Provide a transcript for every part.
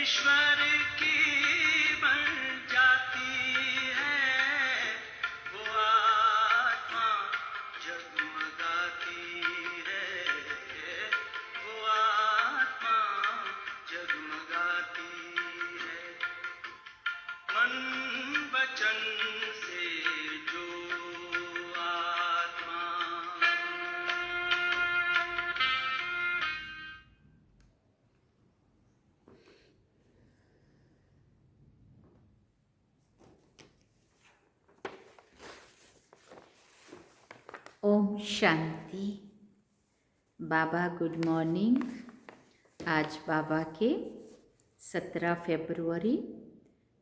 ईश्वर की बन जाती है वो आत्मा, जगमगाती है वो आत्मा, जगमगाती है। मन वचन से जो आत्मा। ओम शांति। बाबा गुड मॉर्निंग। आज बाबा के 17 फरवरी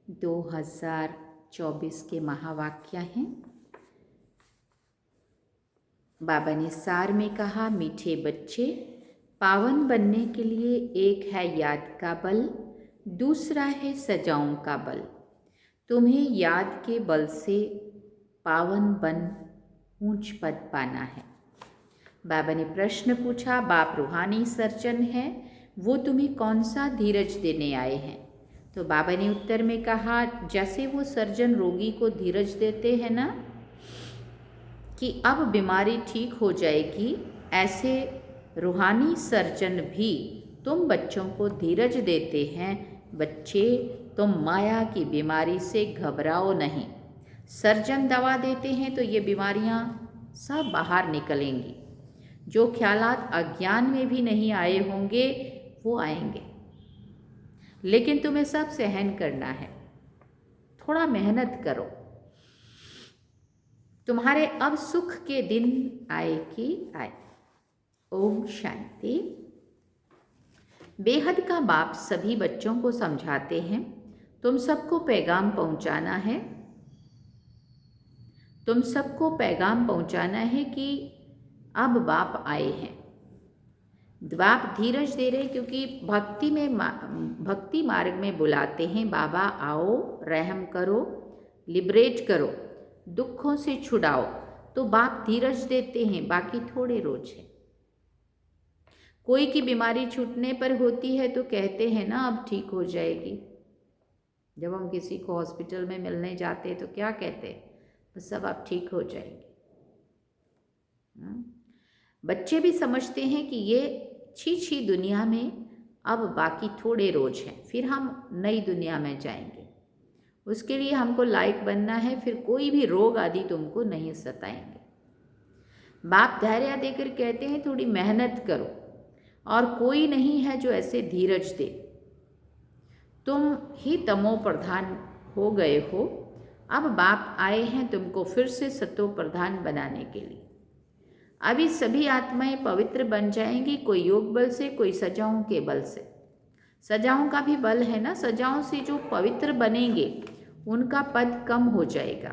2024 के महावाक्य हैं। बाबा ने सार में कहा, मीठे बच्चे, पावन बनने के लिए एक है याद का बल, दूसरा है सजाओं का बल। तुम्हें याद के बल से पावन बन ऊंच पद पाना है। बाबा ने प्रश्न पूछा, बाप रूहानी सर्जन है, वो तुम्हें कौन सा धीरज देने आए हैं? तो बाबा ने उत्तर में कहा, जैसे वो सर्जन रोगी को धीरज देते हैं ना कि अब बीमारी ठीक हो जाएगी, ऐसे रूहानी सर्जन भी तुम बच्चों को धीरज देते हैं। बच्चे, तुम माया की बीमारी से घबराओ नहीं। सर्जन दवा देते हैं तो ये बीमारियां सब बाहर निकलेंगी। जो ख्यालात अज्ञान में भी नहीं आए होंगे वो आएंगे, लेकिन तुम्हें सब सहन करना है। थोड़ा मेहनत करो, तुम्हारे अब सुख के दिन आए कि आए। ओम शांति। बेहद का बाप सभी बच्चों को समझाते हैं, तुम सबको पैगाम पहुंचाना है। तुम सबको पैगाम पहुंचाना है कि अब बाप आए हैं। बाप धीरज दे रहे क्योंकि भक्ति मार्ग में बुलाते हैं, बाबा आओ, रहम करो, लिबरेट करो, दुखों से छुड़ाओ। तो बाप धीरज देते हैं, बाकी थोड़े रोज है। कोई की बीमारी छूटने पर होती है तो कहते हैं ना अब ठीक हो जाएगी। जब हम किसी को हॉस्पिटल में मिलने जाते हैं तो क्या कहते हैं? बस सब आप ठीक हो जाएंगे। बच्चे भी समझते हैं कि ये छी दुनिया में अब बाकी थोड़े रोज हैं, फिर हम नई दुनिया में जाएंगे। उसके लिए हमको लायक बनना है, फिर कोई भी रोग आदि तुमको नहीं सताएंगे। बाप धैर्य देकर कहते हैं थोड़ी मेहनत करो, और कोई नहीं है जो ऐसे धीरज दे। तुम ही तमो प्रधान हो गए हो, अब बाप आए हैं तुमको फिर से सतो प्रधान बनाने के लिए। अभी सभी आत्माएं पवित्र बन जाएंगी, कोई योग बल से, कोई सजाओं के बल से। सजाओं का भी बल है ना, सजाओं से जो पवित्र बनेंगे उनका पद कम हो जाएगा।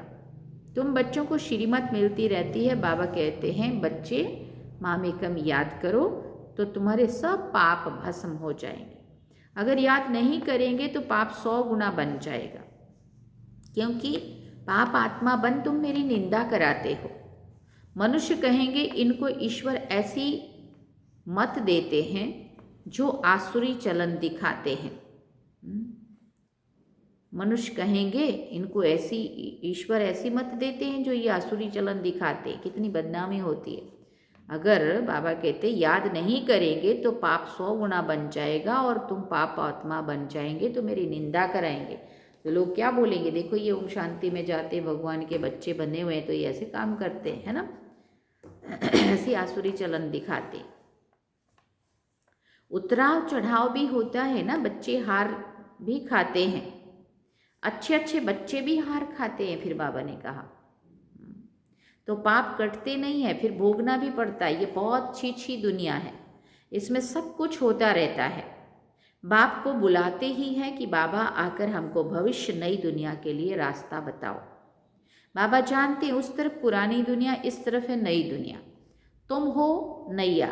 तुम बच्चों को श्रीमत मिलती रहती है। बाबा कहते हैं, बच्चे मामेकम याद करो तो तुम्हारे सब पाप भस्म हो जाएंगे। अगर याद नहीं करेंगे तो पाप 100 गुना बन जाएगा, क्योंकि पाप आत्मा बन तुम मेरी निंदा कराते हो। मनुष्य कहेंगे इनको ईश्वर ऐसी मत देते हैं जो आसुरी चलन दिखाते हैं। मनुष्य कहेंगे इनको ऐसी ईश्वर ऐसी मत देते हैं जो ये आसुरी चलन दिखाते हैं। कितनी बदनामी होती है। अगर बाबा कहते याद नहीं करेंगे तो पाप 100 गुना बन जाएगा और तुम पाप आत्मा बन जाएंगे तो मेरी निंदा कराएंगे। तो लोग क्या बोलेंगे, देखो ये ओम शांति में जाते भगवान के बच्चे बने हुए हैं तो ये ऐसे काम करते हैं, है ना, ऐसी आसुरी चलन दिखाते। उतराव चढ़ाव भी होता है ना, बच्चे हार भी खाते हैं, अच्छे बच्चे भी हार खाते हैं। फिर बाबा ने कहा तो पाप कटते नहीं है, फिर भोगना भी पड़ता है। ये बहुत छी दुनिया है, इसमें सब कुछ होता रहता है। बाप को बुलाते ही हैं कि बाबा आकर हमको भविष्य नई दुनिया के लिए रास्ता बताओ। बाबा जानते हैं उस तरफ पुरानी दुनिया, इस तरफ है नई दुनिया। तुम हो नैया,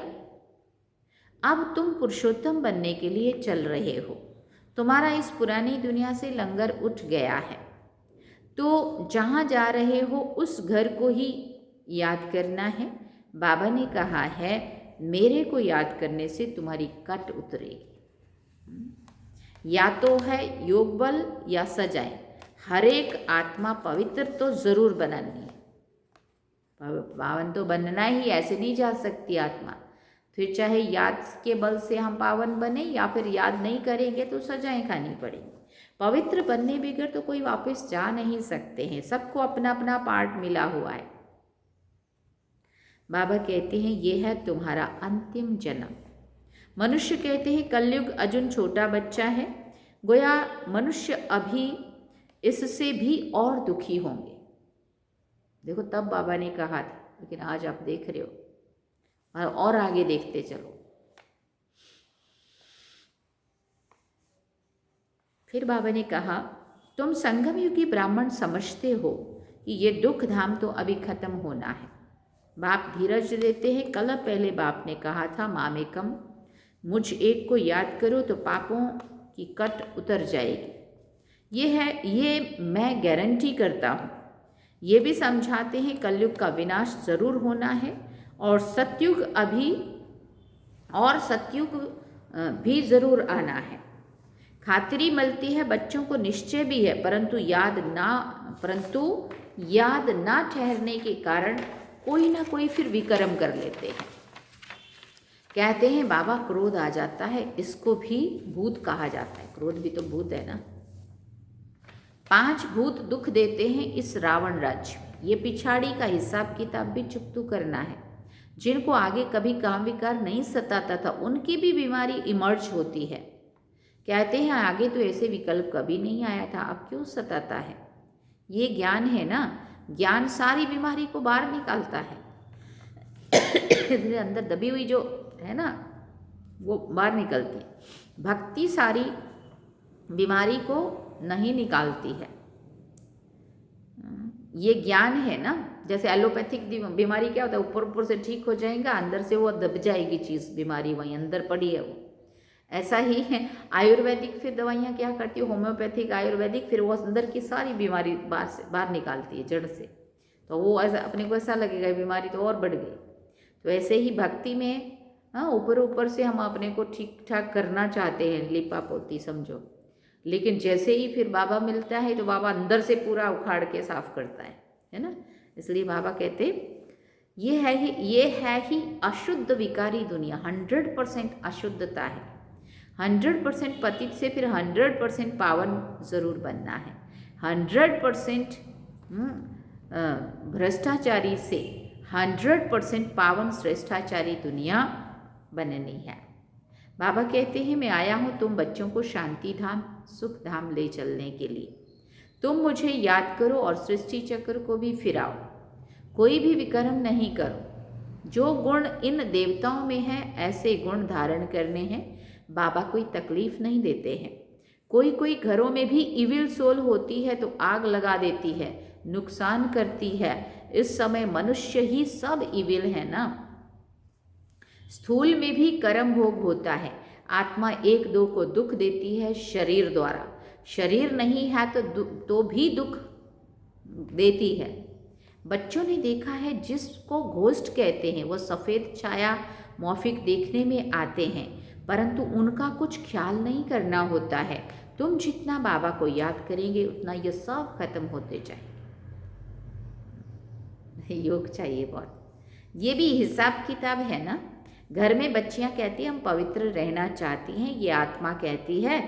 अब तुम पुरुषोत्तम बनने के लिए चल रहे हो। तुम्हारा इस पुरानी दुनिया से लंगर उठ गया है, तो जहाँ जा रहे हो उस घर को ही याद करना है। बाबा ने कहा है मेरे को याद करने से तुम्हारी कट उतरेगी। या तो है योग बल या सजाएं, हर एक आत्मा पवित्र तो जरूर बनानी है। पावन तो बनना ही, ऐसे नहीं जा सकती आत्मा। फिर चाहे याद के बल से हम पावन बने या फिर याद नहीं करेंगे तो सजाएं खानी पड़ेगी। पवित्र बनने बगैर तो कोई वापस जा नहीं सकते हैं, सबको अपना अपना पार्ट मिला हुआ है। बाबा कहते हैं ये है तुम्हारा अंतिम जन्म। मनुष्य कहते हैं कलयुग अजुन छोटा बच्चा है, गोया मनुष्य अभी इससे भी और दुखी होंगे। देखो तब बाबा ने कहा था, लेकिन आज आप देख रहे हो और आगे देखते चलो। फिर बाबा ने कहा तुम संगम युगी ब्राह्मण समझते हो कि ये दुख धाम तो अभी खत्म होना है। बाप धीरज देते हैं। कल पहले बाप ने कहा था मामेकम, मुझ एक को याद करो तो पापों की कट उतर जाएगी। ये मैं गारंटी करता हूँ। ये भी समझाते हैं कलयुग का विनाश जरूर होना है और सतयुग भी जरूर आना है। खातिरी मिलती है, बच्चों को निश्चय भी है, परंतु याद ना ठहरने के कारण कोई ना कोई फिर विक्रम कर लेते हैं। कहते हैं बाबा क्रोध आ जाता है, इसको भी भूत कहा जाता है। क्रोध भी तो भूत है ना। 5 भूत दुख देते हैं इस रावण राज्य। ये पिछाड़ी का हिसाब किताब भी चुकतू करना है। जिनको आगे कभी काम विकार नहीं सताता था उनकी भी बीमारी इमर्ज होती है। कहते हैं आगे तो ऐसे विकल्प कभी नहीं आया था, अब क्यों सताता है। ये ज्ञान है ना, ज्ञान सारी बीमारी को बाहर निकालता है। अंदर दबी हुई जो है ना वो बाहर निकलती है। भक्ति सारी बीमारी को नहीं निकालती है। ये ज्ञान है ना। जैसे एलोपैथिक बीमारी क्या होता है, ऊपर ऊपर से ठीक हो जाएगा, अंदर से वो दब जाएगी चीज़, बीमारी वहीं अंदर पड़ी है वो। ऐसा ही है आयुर्वेदिक फिर दवाइयाँ क्या करती है, होम्योपैथिक आयुर्वेदिक फिर वो अंदर की सारी बीमारी बाहर निकालती है जड़ से। तो वो ऐसा अपने को ऐसा लगेगा बीमारी तो और बढ़ गई। तो ऐसे ही भक्ति में ऊपर ऊपर से हम अपने को ठीक ठाक करना चाहते हैं, लिपा पोती समझो, लेकिन जैसे ही फिर बाबा मिलता है तो बाबा अंदर से पूरा उखाड़ के साफ करता है ना। इसलिए बाबा कहते ये है ही अशुद्ध विकारी दुनिया। 100% अशुद्धता है। 100% पतित से फिर 100% पावन जरूर बनना है। 100% भ्रष्टाचारी से 100% पावन श्रेष्ठाचारी दुनिया बननी है। बाबा कहते हैं मैं आया हूँ तुम बच्चों को शांति धाम सुख धाम ले चलने के लिए। तुम मुझे याद करो और सृष्टि चक्र को भी फिराओ। कोई भी विक्रम नहीं करो। जो गुण इन देवताओं में है ऐसे गुण धारण करने हैं। बाबा कोई तकलीफ नहीं देते हैं। कोई घरों में भी इविल सोल होती है तो आग लगा देती है, नुकसान करती है। इस समय मनुष्य ही सब इविल है ना। स्थूल में भी कर्म भोग होता है। आत्मा 1-2 को दुख देती है शरीर द्वारा। शरीर नहीं है तो भी दुख देती है। बच्चों ने देखा है जिसको घोस्ट कहते हैं वो सफ़ेद छाया मौफिक देखने में आते हैं, परंतु उनका कुछ ख्याल नहीं करना होता है। तुम जितना बाबा को याद करेंगे उतना ये सब खत्म होते जाएंगे। योग चाहिए बहुत। ये भी हिसाब किताब है ना। घर में बच्चियां कहती हैं हम पवित्र रहना चाहती हैं, ये आत्मा कहती है,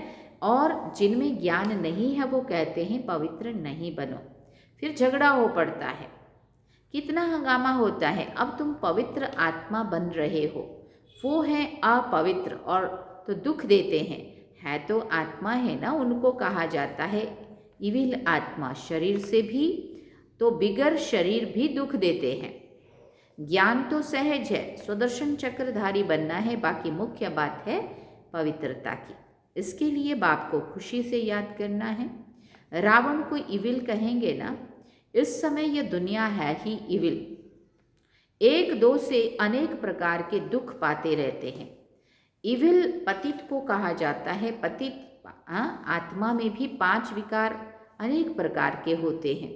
और जिनमें ज्ञान नहीं है वो कहते हैं पवित्र नहीं बनो। फिर झगड़ा हो पड़ता है, कितना हंगामा होता है। अब तुम पवित्र आत्मा बन रहे हो, वो है अपवित्र और तो दुख देते हैं। है तो आत्मा है ना, उनको कहा जाता है इविल आत्मा। शरीर से भी तो बिगर शरीर भी दुख देते हैं। ज्ञान तो सहज है, स्वदर्शन चक्रधारी बनना है, बाकी मुख्य बात है पवित्रता की। इसके लिए बाप को खुशी से याद करना है। रावण को इविल कहेंगे ना, इस समय यह दुनिया है ही इविल। 1-2 से अनेक प्रकार के दुख पाते रहते हैं। इविल पतित को कहा जाता है। पतित आत्मा में भी 5 विकार अनेक प्रकार के होते हैं।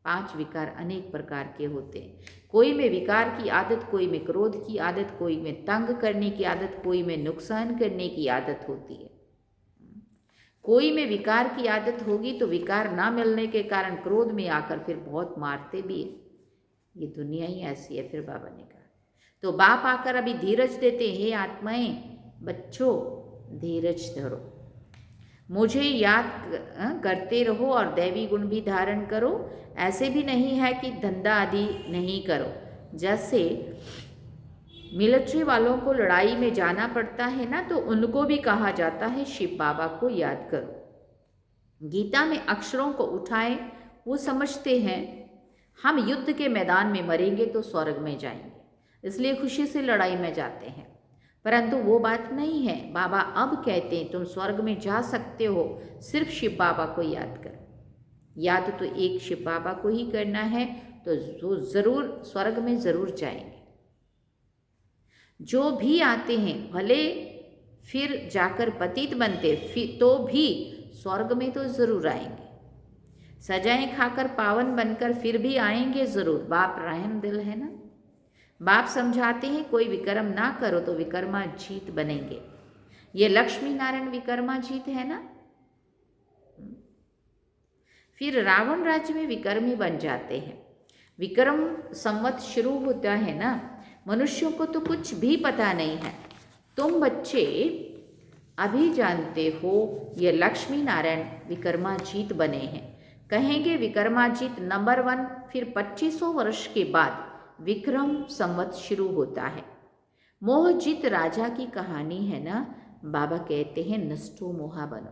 5 विकार अनेक प्रकार के होते हैं। कोई में विकार की आदत, कोई में क्रोध की आदत, कोई में तंग करने की आदत, कोई में नुकसान करने की आदत होती है। कोई में विकार की आदत होगी तो विकार ना मिलने के कारण क्रोध में आकर फिर बहुत मारते भी है। ये दुनिया ही ऐसी है। फिर बाबा ने कहा, तो बाप आकर अभी धीरज देते, हे आत्माएं, बच्चों धीरज धरो, मुझे याद करते रहो और दैवी गुण भी धारण करो। ऐसे भी नहीं है कि धंधा आदि नहीं करो। जैसे मिलिट्री वालों को लड़ाई में जाना पड़ता है ना, तो उनको भी कहा जाता है शिव बाबा को याद करो। गीता में अक्षरों को उठाएं, वो समझते हैं हम युद्ध के मैदान में मरेंगे तो स्वर्ग में जाएंगे, इसलिए खुशी से लड़ाई में जाते हैं। परंतु वो बात नहीं है। बाबा अब कहते हैं तुम स्वर्ग में जा सकते हो, सिर्फ शिव बाबा को याद करो। याद तो एक शिव बाबा को ही करना है, तो वो ज़रूर स्वर्ग में ज़रूर जाएंगे। जो भी आते हैं भले फिर जाकर पतित बनते, फिर तो भी स्वर्ग में तो ज़रूर आएंगे। सजाएं खाकर पावन बनकर फिर भी आएंगे ज़रूर। बाप रहम दिल है ना। बाप समझाते हैं कोई विक्रम ना करो तो विक्रमाजीत बनेंगे। ये लक्ष्मी नारायण विक्रमाजीत है ना। फिर रावण राज्य में विक्रमी बन जाते हैं। विक्रम संवत शुरू होता है ना। मनुष्यों को तो कुछ भी पता नहीं है। तुम बच्चे अभी जानते हो ये लक्ष्मी नारायण विक्रमाजीत बने हैं। कहेंगे विक्रमाजीत नंबर 1। फिर 2500 वर्ष के बाद विक्रम संवत शुरू होता है। मोहजीत राजा की कहानी है ना। बाबा कहते हैं नष्टो मोहा बनो,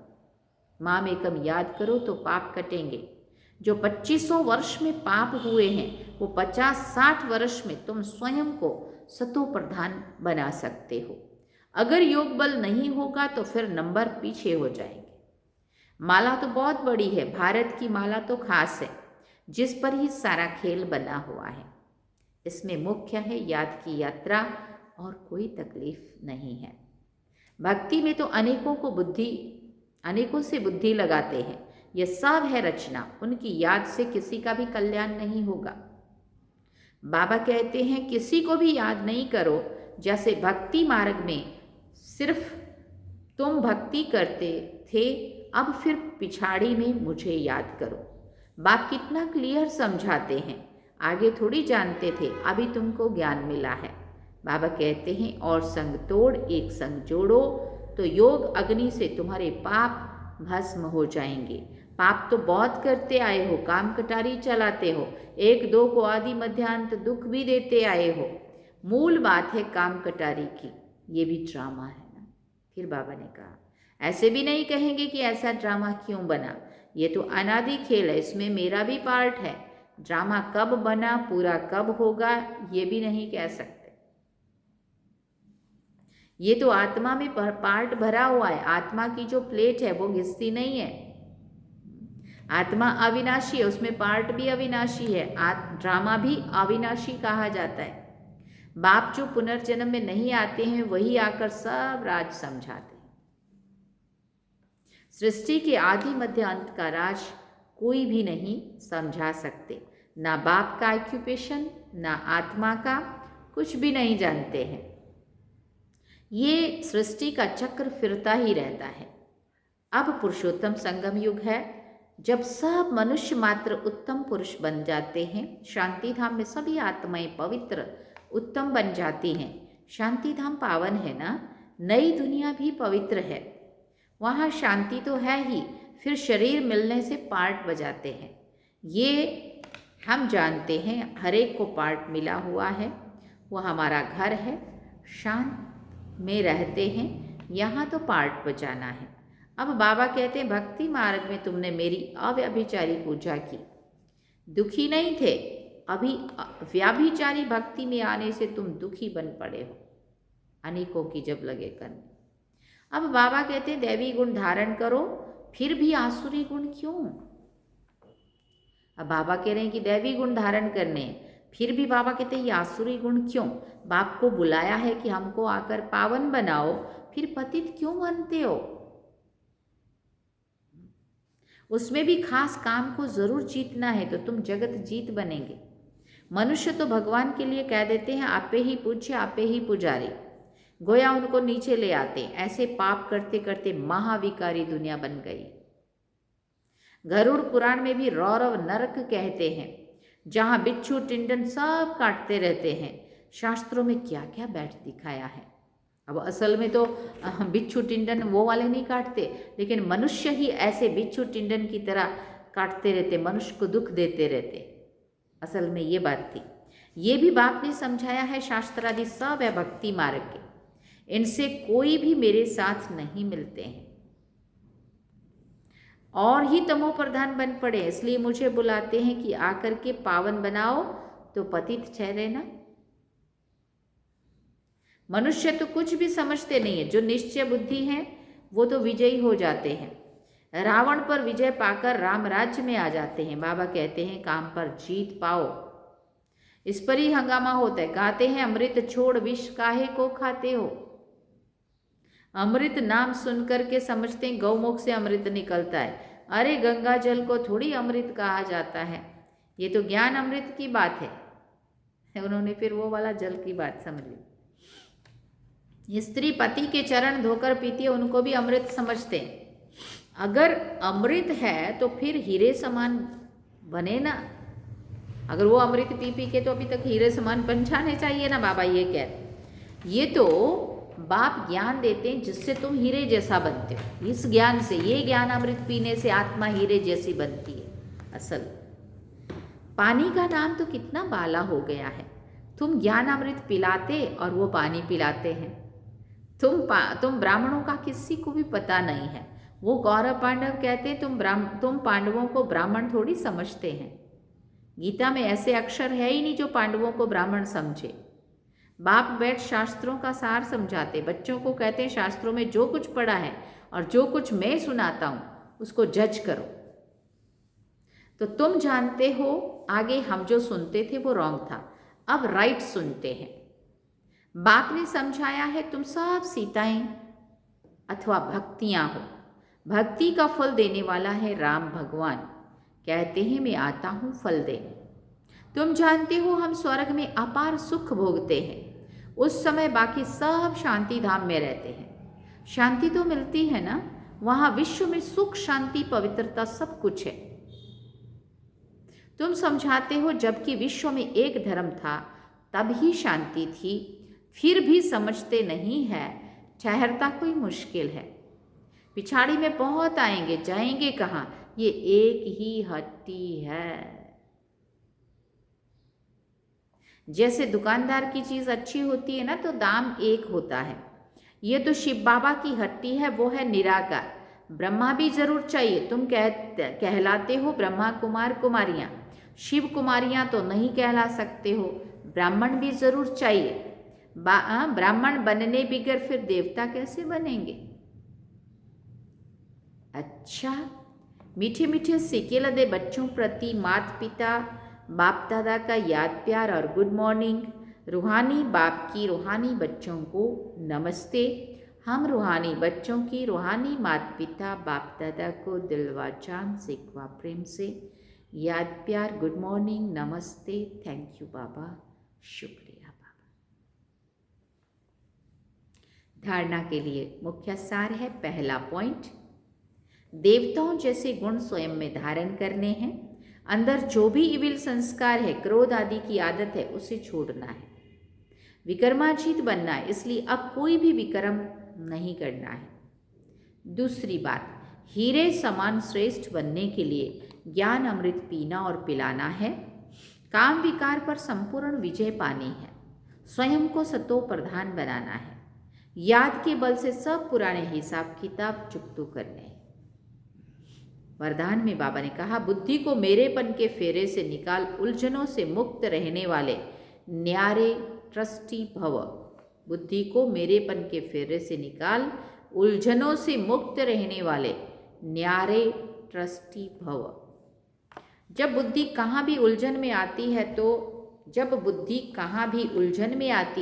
माम एकम याद करो तो पाप कटेंगे। जो 2500 वर्ष में पाप हुए हैं वो 50-60 वर्ष में तुम स्वयं को सतो प्रधान बना सकते हो। अगर योग बल नहीं होगा तो फिर नंबर पीछे हो जाएंगे। माला तो बहुत बड़ी है, भारत की माला तो खास है, जिस पर ही सारा खेल बना हुआ है। इसमें मुख्य है याद की यात्रा और कोई तकलीफ नहीं है। भक्ति में तो अनेकों से बुद्धि लगाते हैं। यह सब है रचना, उनकी याद से किसी का भी कल्याण नहीं होगा। बाबा कहते हैं किसी को भी याद नहीं करो। जैसे भक्ति मार्ग में सिर्फ तुम भक्ति करते थे, अब फिर पिछाड़ी में मुझे याद करो। बाप कितना क्लियर समझाते हैं। आगे थोड़ी जानते थे, अभी तुमको ज्ञान मिला है। बाबा कहते हैं और संग तोड़ एक संग जोड़ो, तो योग अग्नि से तुम्हारे पाप भस्म हो जाएंगे। पाप तो बहुत करते आए हो, काम कटारी चलाते हो, 1-2 को आदि मध्यांत दुख भी देते आए हो। मूल बात है काम कटारी की, ये भी ड्रामा है ना। फिर बाबा ने कहा ऐसे भी नहीं कहेंगे कि ऐसा ड्रामा क्यों बना, ये तो अनादि खेल है, इसमें मेरा भी पार्ट है। ड्रामा कब बना, पूरा कब होगा, ये भी नहीं कह सकते। ये तो आत्मा में पार्ट भरा हुआ है। आत्मा की जो प्लेट है वो घिसती नहीं है। आत्मा अविनाशी है, उसमें पार्ट भी अविनाशी है। ड्रामा भी अविनाशी कहा जाता है। बाप जो पुनर्जन्म में नहीं आते हैं वही आकर सब राज समझाते हैं। सृष्टि के आदि मध्य अंत का राज कोई भी नहीं समझा सकते। ना बाप का ऑक्यूपेशन, ना आत्मा का, कुछ भी नहीं जानते हैं। ये सृष्टि का चक्र फिरता ही रहता है। अब पुरुषोत्तम संगम युग है, जब सब मनुष्य मात्र उत्तम पुरुष बन जाते हैं। शांति धाम में सभी आत्माएं पवित्र उत्तम बन जाती हैं। शांति धाम पावन है ना। नई दुनिया भी पवित्र है, वहाँ शांति तो है ही। फिर शरीर मिलने से पार्ट बजाते हैं, ये हम जानते हैं। हर एक को पार्ट मिला हुआ है, वो हमारा घर है, शांत में रहते हैं, यहाँ तो पार्ट बजाना है। अब बाबा कहते हैं भक्ति मार्ग में तुमने मेरी अव्यभिचारी पूजा की, दुखी नहीं थे। अभी व्याभिचारी भक्ति में आने से तुम दुखी बन पड़े हो, अनेकों की जब लगे करने। अब बाबा कहते हैं दैवी गुण धारण करो, फिर भी आसुरी गुण क्यों। अब बाबा कह रहे हैं कि दैवी गुण धारण करने, फिर भी बाबा कहते हैं ये आसुरी गुण क्यों। बाप को बुलाया है कि हमको आकर पावन बनाओ, फिर पतित क्यों बनते हो। उसमें भी खास काम को जरूर जीतना है तो तुम जगत जीत बनेंगे। मनुष्य तो भगवान के लिए कह देते हैं आपे ही पूज्य आपे ही पुजारी। गोया उनको नीचे ले आते। ऐसे पाप करते करते महाविकारी दुनिया बन गई। गरुड़ पुराण में भी रौरव नरक कहते हैं, जहाँ बिच्छू टिंडन सब काटते रहते हैं। शास्त्रों में क्या क्या बैठ दिखाया है। अब असल में तो बिच्छू टिंडन वो वाले नहीं काटते, लेकिन मनुष्य ही ऐसे बिच्छू टिंडन की तरह काटते रहते, मनुष्य को दुख देते रहते। असल में ये बात थी। ये भी बाप ने समझाया है, शास्त्रादि सब है भक्ति मार्ग के, इनसे कोई भी मेरे साथ नहीं मिलते हैं और ही तमो प्रधान बन पड़े, इसलिए मुझे बुलाते हैं कि आकर के पावन बनाओ तो पतित ठहरे ना। मनुष्य तो कुछ भी समझते नहीं है, जो निश्चय बुद्धि है वो तो विजयी हो जाते हैं। रावण पर विजय पाकर राम राज्य में आ जाते हैं। बाबा कहते हैं काम पर जीत पाओ। इस पर ही हंगामा होता है। गाते हैं अमृत छोड़ विष काहे को खाते हो। अमृत नाम सुनकर के समझते हैं गौमुख से अमृत निकलता है। अरे गंगा जल को थोड़ी अमृत कहा जाता है, ये तो ज्ञान अमृत की बात है। उन्होंने फिर वो वाला जल की बात समझ ली। स्त्री पति के चरण धोकर पीती है, उनको भी अमृत समझते हैं। अगर अमृत है तो फिर हीरे समान बने ना। अगर वो अमृत पी पी के तो अभी तक हीरे समान बन जाने चाहिए ना। बाबा ये कह रहे, ये तो बाप ज्ञान देते हैं जिससे तुम हीरे जैसा बनते हो। इस ज्ञान से, ये ज्ञान अमृत पीने से आत्मा हीरे जैसी बनती है। असल पानी का नाम तो कितना बाला हो गया है। तुम ज्ञान अमृत पिलाते और वो पानी पिलाते हैं। तुम ब्राह्मणों का किसी को भी पता नहीं है। वो कौरव पांडव कहते तुम पांडवों को ब्राह्मण थोड़ी समझते हैं। गीता में ऐसे अक्षर है ही नहीं जो पांडवों को ब्राह्मण समझे। बाप बैठ शास्त्रों का सार समझाते, बच्चों को कहते हैं शास्त्रों में जो कुछ पढ़ा है और जो कुछ मैं सुनाता हूँ उसको जज करो। तो तुम जानते हो आगे हम जो सुनते थे वो रॉन्ग था, अब राइट सुनते हैं। बाप ने समझाया है तुम सब सीताएं अथवा भक्तियां हो। भक्ति का फल देने वाला है राम भगवान। कहते हैं मैं आता हूँ फल देने। तुम जानते हो हम स्वर्ग में अपार सुख भोगते हैं। उस समय बाकी सब शांति धाम में रहते हैं। शांति तो मिलती है ना, वहाँ विश्व में सुख शांति पवित्रता सब कुछ है। तुम समझाते हो जबकि विश्व में एक धर्म था तब ही शांति थी, फिर भी समझते नहीं है। ठहरता कोई मुश्किल है। पिछाड़ी में बहुत आएंगे, जाएंगे कहाँ, ये एक ही हट्टी है। जैसे दुकानदार की चीज़ अच्छी होती है ना तो दाम एक होता है। ये तो शिव बाबा की हट्टी है, वो है निराकार। ब्रह्मा भी जरूर चाहिए। तुम कहलाते हो ब्रह्मा कुमार कुमारियाँ, शिव कुमारियाँ तो नहीं कहला सकते हो। ब्राह्मण भी जरूर चाहिए। ब्राह्मण बनने बिगर फिर देवता कैसे बनेंगे। अच्छा, मीठे मीठे सिक्के लदे बच्चों प्रति माता पिता बाप दादा का याद प्यार और गुड मॉर्निंग। रूहानी बाप की रूहानी बच्चों को नमस्ते। हम रूहानी बच्चों की रूहानी माता पिता बाप दादा को दिलवा जान से ख्वा प्रेम से याद प्यार गुड मॉर्निंग नमस्ते। थैंक यू बाबा, शुक्रिया बाबा। धारणा के लिए मुख्य सार है, पहला पॉइंट, देवताओं जैसे गुण स्वयं में धारण करने हैं। अंदर जो भी इविल संस्कार है, क्रोध आदि की आदत है, उसे छोड़ना है। विक्रमाजीत बनना है, इसलिए अब कोई भी विक्रम नहीं करना है। दूसरी बात, हीरे समान श्रेष्ठ बनने के लिए ज्ञान अमृत पीना और पिलाना है। काम विकार पर संपूर्ण विजय पानी है। स्वयं को सतो प्रधान बनाना है। याद के बल से सब पुराने हिसाब किताब चुकतो करने हैं। वरदान में बाबा ने कहा, बुद्धि को मेरेपन के फेरे से निकाल, उलझनों से मुक्त रहने वाले न्यारे ट्रस्टी भव। बुद्धि को मेरेपन के फेरे से निकाल, उलझनों से मुक्त रहने वाले न्यारे ट्रस्टी भव। जब बुद्धि कहाँ भी उलझन में आती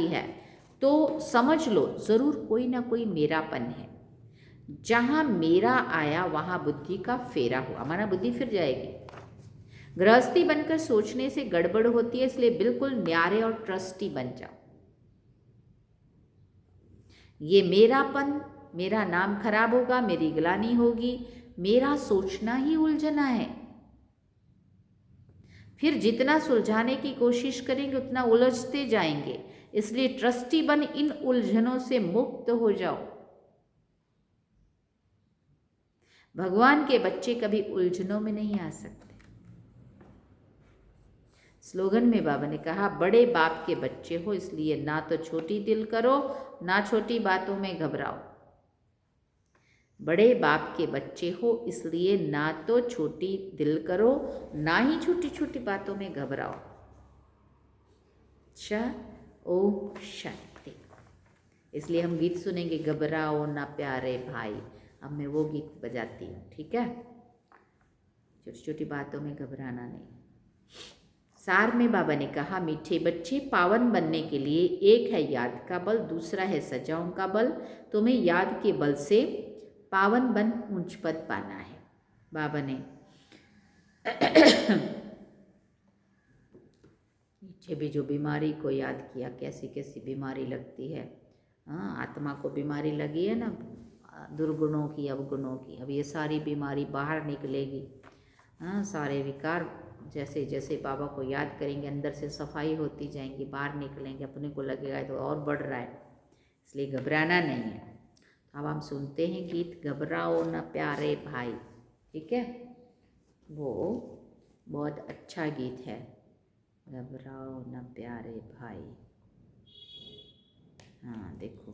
है तो समझ लो जरूर कोई ना कोई मेरापन है। जहाँ मेरा आया वहाँ बुद्धि का फेरा हुआ, माना बुद्धि फिर जाएगी। गृहस्थी बनकर सोचने से गड़बड़ होती है, इसलिए बिल्कुल न्यारे और ट्रस्टी बन जाओ। ये मेरापन, मेरा नाम खराब होगा, मेरी ग्लानि होगी, मेरा सोचना ही उलझना है। फिर जितना सुलझाने की कोशिश करेंगे उतना उलझते जाएंगे। इसलिए ट्रस्टी बन इन उलझनों से मुक्त हो जाओ। भगवान के बच्चे कभी उलझनों में नहीं आ सकते। स्लोगन में बाबा ने कहा, बड़े बाप के बच्चे हो, इसलिए ना तो छोटी दिल करो, ना छोटी बातों में घबराओ। बड़े बाप के बच्चे हो, इसलिए ना तो छोटी दिल करो, ना ही छोटी छोटी बातों में घबराओ। ओम शांति। इसलिए हम गीत सुनेंगे, घबराओ ना प्यारे भाई। अब मैं वो गीत बजाती हूँ, ठीक है। छोटी छोटी बातों में घबराना नहीं। सार में बाबा ने कहा, मीठे बच्चे, पावन बनने के लिए एक है याद का बल, दूसरा है सजाओं का बल। तुम्हें याद के बल से पावन बन ऊंच पद पाना है। बाबा ने नीचे भी जो बीमारी को याद किया, कैसी कैसी बीमारी लगती है। हाँ, आत्मा को बीमारी लगी है ना, दुर्गुणों की, अवगुणों की। अब ये सारी बीमारी बाहर निकलेगी। हाँ, सारे विकार जैसे जैसे बाबा को याद करेंगे, अंदर से सफाई होती जाएंगी, बाहर निकलेंगे, अपने को लगेगा तो और बढ़ रहा है। इसलिए घबराना नहीं है। अब हम सुनते हैं गीत, घबराओ न प्यारे भाई, ठीक है। वो बहुत अच्छा गीत है, घबराओ न प्यारे भाई। हाँ देखो,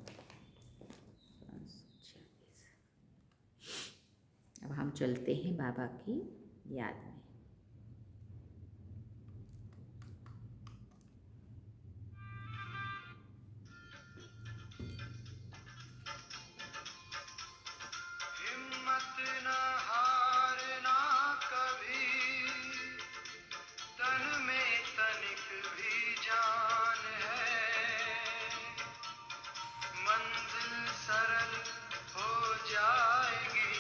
अब हम चलते हैं बाबा की याद में। हिम्मत न हारना कभी, तन में तनिक भी जान है। मंजिल सरल हो जाएगी,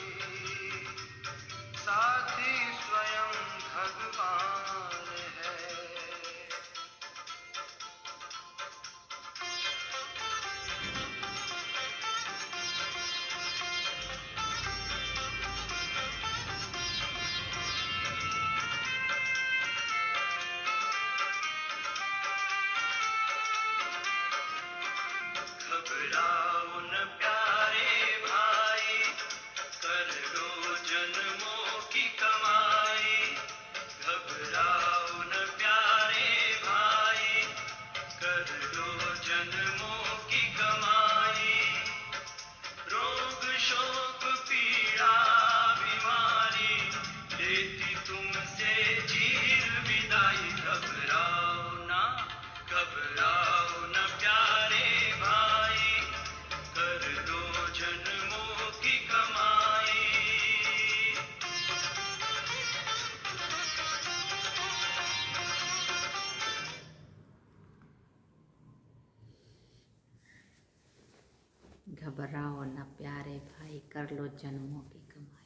साथी स्वयं भगवान है। घबराओ न प्यारे भाई, कर लो जन्मों की कमाई। घबराओ न प्यारे भाई, कर लो जन्मों की कमाई। रोग शोक पीड़ा बीमारी लेती तुमसे चीर विदाई। घबराओ न प्यारे भाई, कर लो जन्मों की कमाई। घबराओ न प्यारे भाई, कर लो जन्मों की कमाई।